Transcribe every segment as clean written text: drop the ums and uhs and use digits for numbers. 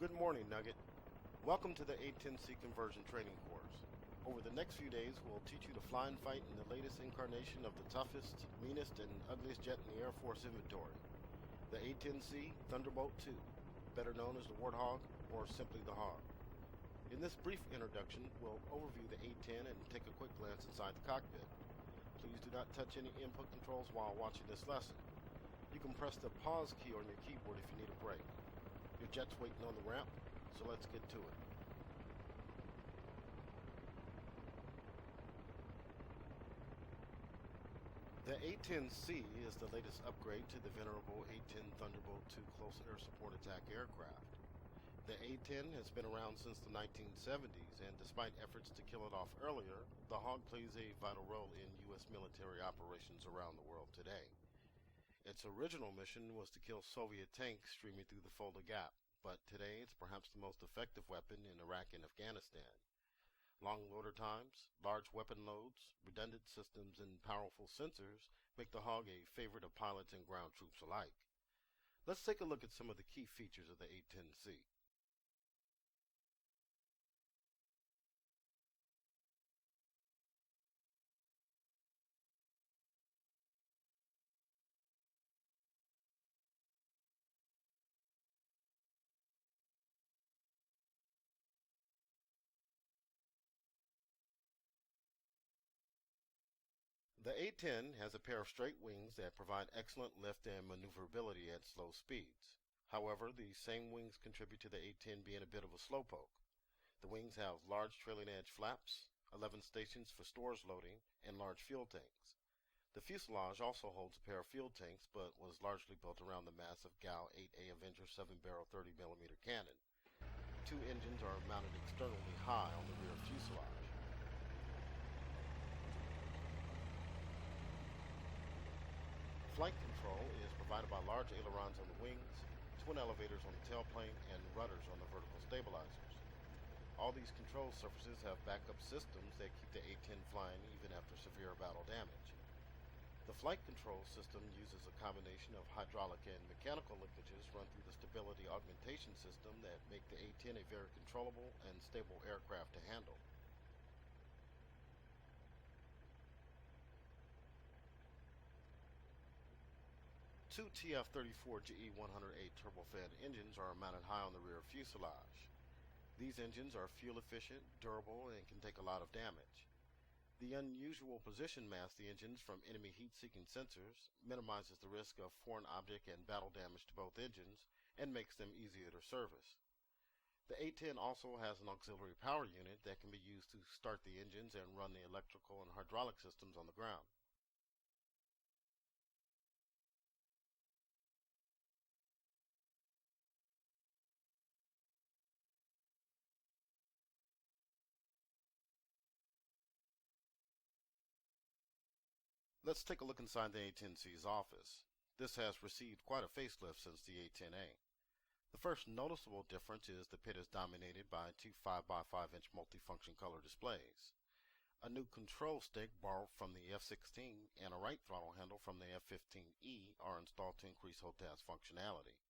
Good morning, Nugget. Welcome to the A-10C conversion training course. Over the next few days, we'll teach you to fly and fight in the latest incarnation of the toughest, meanest, and ugliest jet in the Air Force inventory, the A-10C Thunderbolt II, better known as the Warthog or simply the Hog. In this brief introduction, we'll overview the A-10 and take a quick glance inside the cockpit. Please do not touch any input controls while watching this lesson. You can press the pause key on your keyboard if you need a break. Your jet's waiting on the ramp, so let's get to it. The A-10C is the latest upgrade to the venerable A-10 Thunderbolt II close air support attack aircraft. The A-10 has been around since the 1970s, and despite efforts to kill it off earlier, the Hog plays a vital role in U.S. military operations around the world today. Its original mission was to kill Soviet tanks streaming through the Fulda Gap, but today it's perhaps the most effective weapon in Iraq and Afghanistan. Long loader times, large weapon loads, redundant systems, and powerful sensors make the Hog a favorite of pilots and ground troops alike. Let's take a look at some of the key features of the A-10C. The A-10 has a pair of straight wings that provide excellent lift and maneuverability at slow speeds. However, these same wings contribute to the A-10 being a bit of a slowpoke. The wings have large trailing edge flaps, 11 stations for stores loading, and large fuel tanks. The fuselage also holds a pair of fuel tanks, but was largely built around the massive GAU 8A Avenger 7-barrel 30mm cannon. Two engines are mounted externally high on the rear fuselage. Flight control is provided by large ailerons on the wings, twin elevators on the tailplane, and rudders on the vertical stabilizers. All these control surfaces have backup systems that keep the A-10 flying even after severe battle damage. The flight control system uses a combination of hydraulic and mechanical linkages run through the stability augmentation system that make the A-10 a very controllable and stable aircraft to handle. Two TF-34GE108 turbofan engines are mounted high on the rear fuselage. These engines are fuel efficient, durable, and can take a lot of damage. The unusual position masks the engines from enemy heat-seeking sensors, minimizes the risk of foreign object and battle damage to both engines, and makes them easier to service. The A-10 also has an auxiliary power unit that can be used to start the engines and run the electrical and hydraulic systems on the ground. Let's take a look inside the A-10C's office. This has received quite a facelift since the A-10A. The first noticeable difference is the pit is dominated by two 5x5-inch multifunction color displays. A new control stick borrowed from the F-16 and a right throttle handle from the F-15E are installed to increase HOTAS functionality.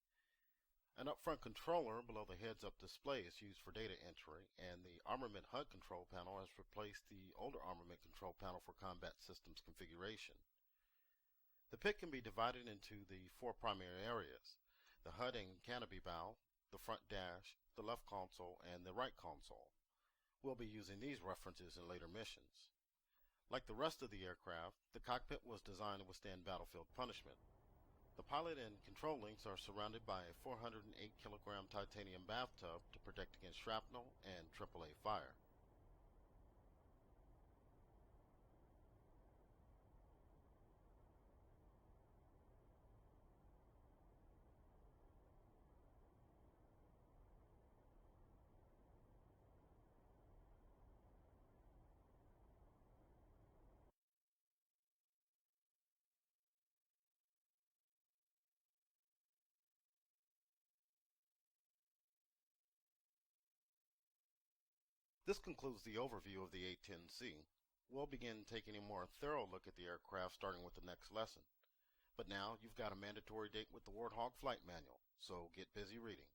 An up-front controller below the heads-up display is used for data entry, and the Armament HUD control panel has replaced the older Armament control panel for combat systems configuration. The pit can be divided into the four primary areas: the HUD and canopy bow, the front dash, the left console, and the right console. We'll be using these references in later missions. Like the rest of the aircraft, the cockpit was designed to withstand battlefield punishment. The pilot and control links are surrounded by a 408 kilogram titanium bathtub to protect against shrapnel and AAA fire. This concludes the overview of the A-10C. We'll begin taking a more thorough look at the aircraft starting with the next lesson. But now you've got a mandatory date with the Warthog flight manual, so get busy reading.